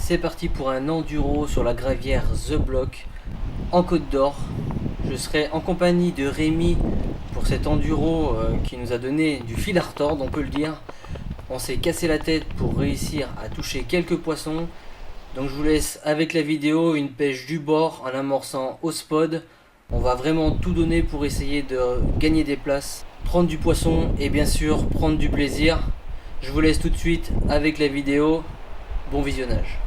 C'est parti pour un enduro sur la gravière The Block en Côte d'Or. Je serai en compagnie de Rémi pour cet enduro qui nous a donné du fil à retordre, on peut le dire. On s'est cassé la tête pour réussir à toucher quelques poissons. Donc je vous laisse avec la vidéo, une pêche du bord en amorçant au spot. On va vraiment tout donner pour essayer de gagner des places, prendre du poisson et bien sûr prendre du plaisir. Je vous laisse tout de suite avec la vidéo. Bon visionnage.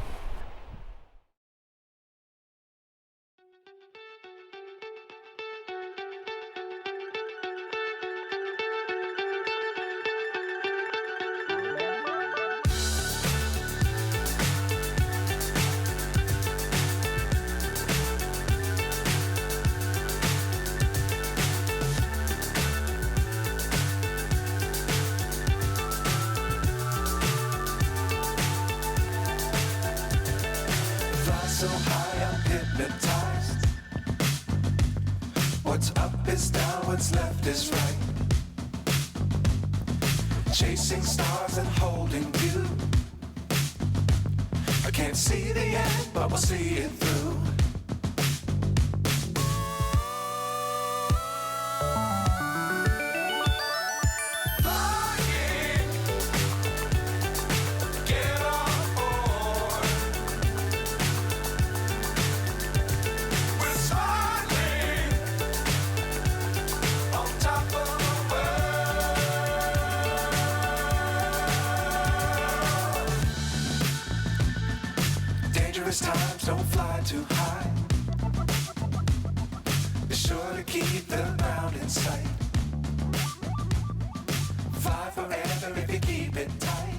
So high I'm hypnotized. What's up is down, what's left is right. Chasing stars and holding you. I can't see the end, but we'll see it through. Times don't fly too high. Be sure to keep the ground in sight. Fly forever if you keep it tight.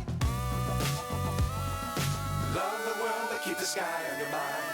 Love the world but keep the sky on your mind.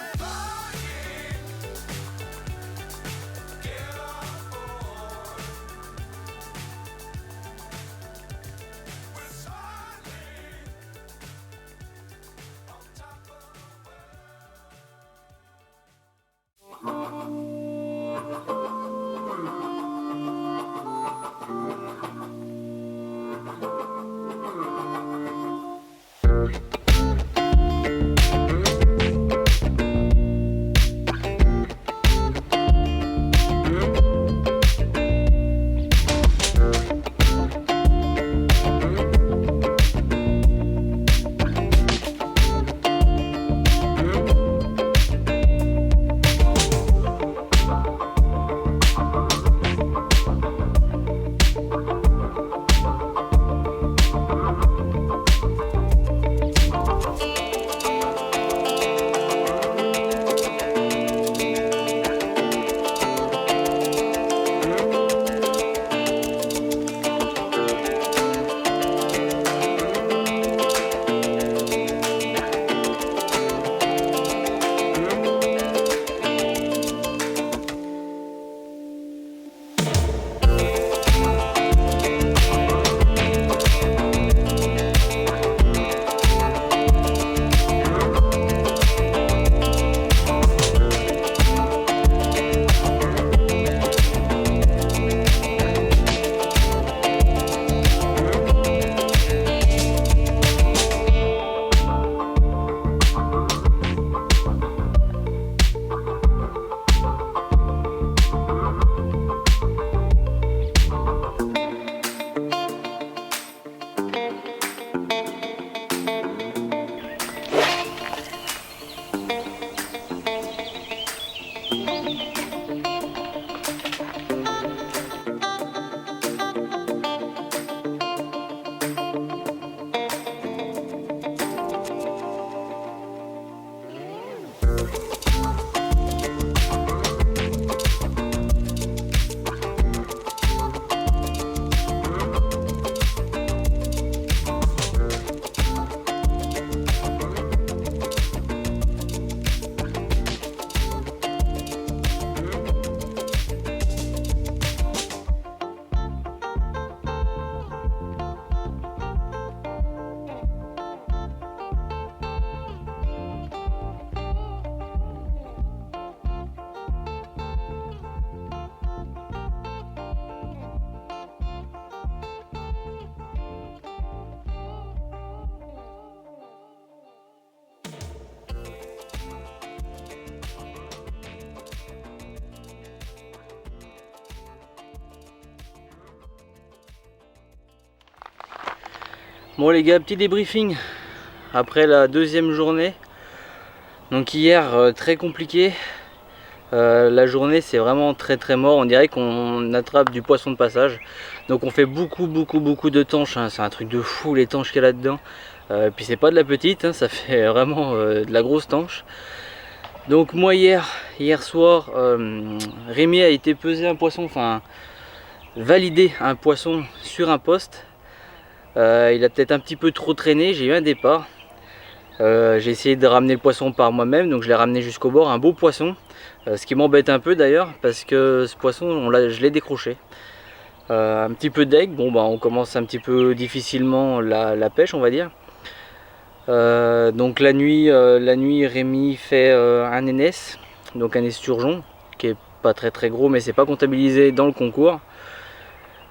Bon les gars, petit débriefing après la deuxième journée. Donc hier, très compliqué. La journée c'est vraiment très mort, on dirait qu'on attrape du poisson de passage. Donc on fait beaucoup de tanches, hein. C'est un truc de fou les tanches qu'il y a là-dedans. Puis c'est pas de la petite, hein, ça fait vraiment de la grosse tanche. Donc moi hier soir, Rémi a été peser un poisson, enfin valider un poisson sur un poste. Il a peut-être un petit peu trop traîné, j'ai eu un départ. J'ai essayé de ramener le poisson par moi-même, donc je l'ai ramené jusqu'au bord, un beau poisson. Ce qui m'embête un peu d'ailleurs, parce que ce poisson, je l'ai décroché. Un petit peu d'aigle, bon bah on commence un petit peu difficilement la pêche on va dire. Donc la nuit Rémi fait un NS, donc un esturgeon, qui est pas très gros mais c'est pas comptabilisé dans le concours.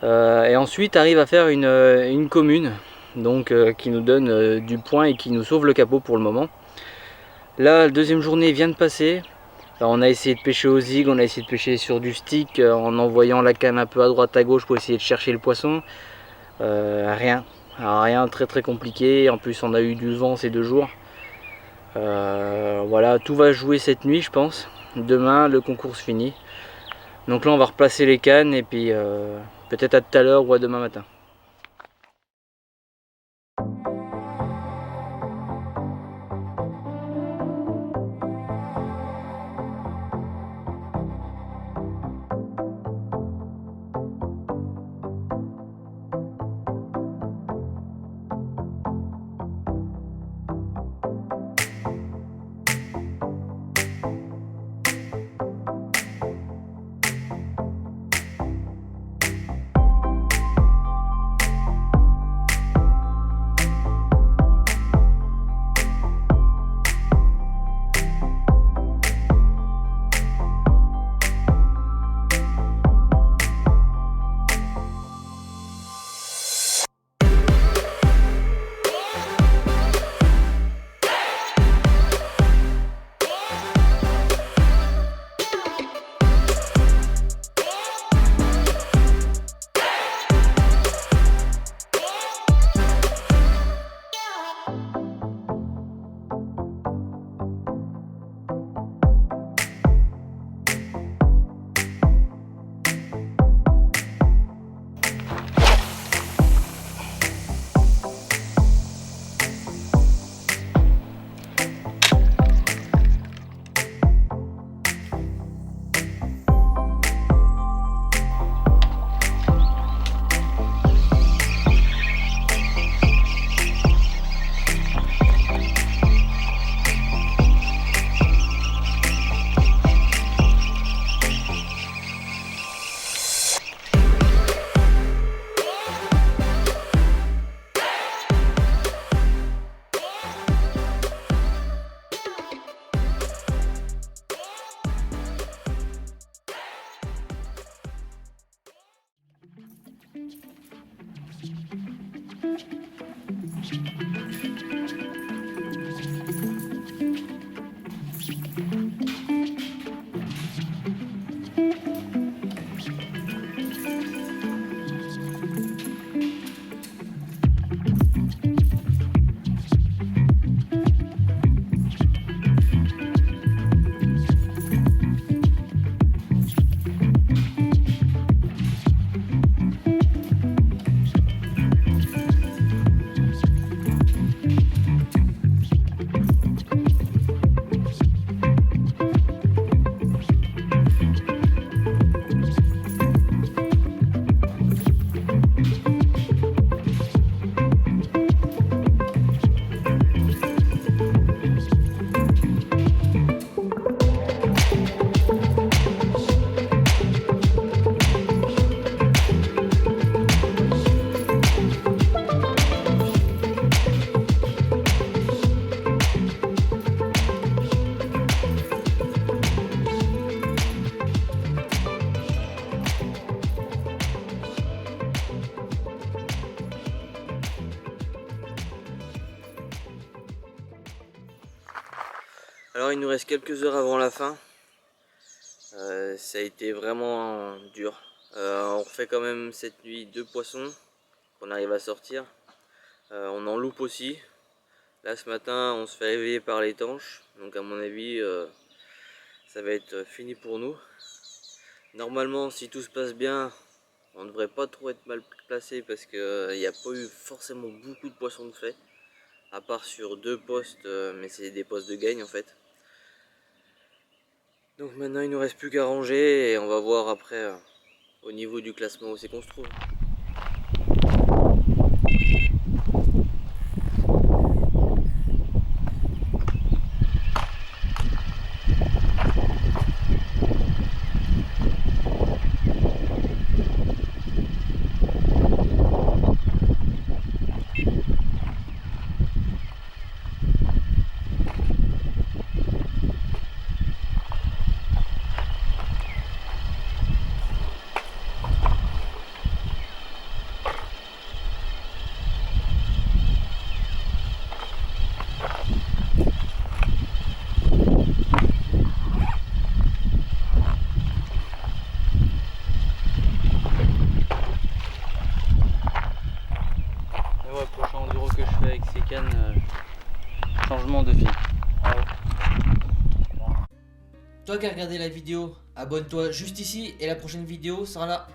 Et ensuite arrive à faire une commune, donc qui nous donne du point et qui nous sauve le capot pour le moment. Là la deuxième journée vient de passer. Alors, on a essayé de pêcher au zig, on a essayé de pêcher sur du stick en envoyant la canne un peu à droite à gauche pour essayer de chercher le poisson. Rien. Alors, rien, très compliqué. En plus on a eu du vent ces 2 jours. Voilà, tout va jouer cette nuit je pense. Demain le concours se finit. Donc là on va replacer les cannes et puis peut-être à tout à l'heure ou à demain matin. Alors il nous reste quelques heures avant la fin. Ça a été vraiment dur. On refait quand même cette nuit 2 poissons qu'on arrive à sortir. On en loupe aussi. Là ce matin on se fait réveiller par les tanches, donc à mon avis ça va être fini pour nous. Normalement si tout se passe bien, on ne devrait pas trop être mal placé parce qu'il n'y a pas eu forcément beaucoup de poissons de fait, à part sur 2 postes, mais c'est des postes de gagne en fait. Donc maintenant il nous reste plus qu'à ranger et on va voir après au niveau du classement où c'est qu'on se trouve. Prochain enduro que je fais avec ces cannes, changement de fil. Toi qui as regardé la vidéo, abonne-toi juste ici et la prochaine vidéo sera là.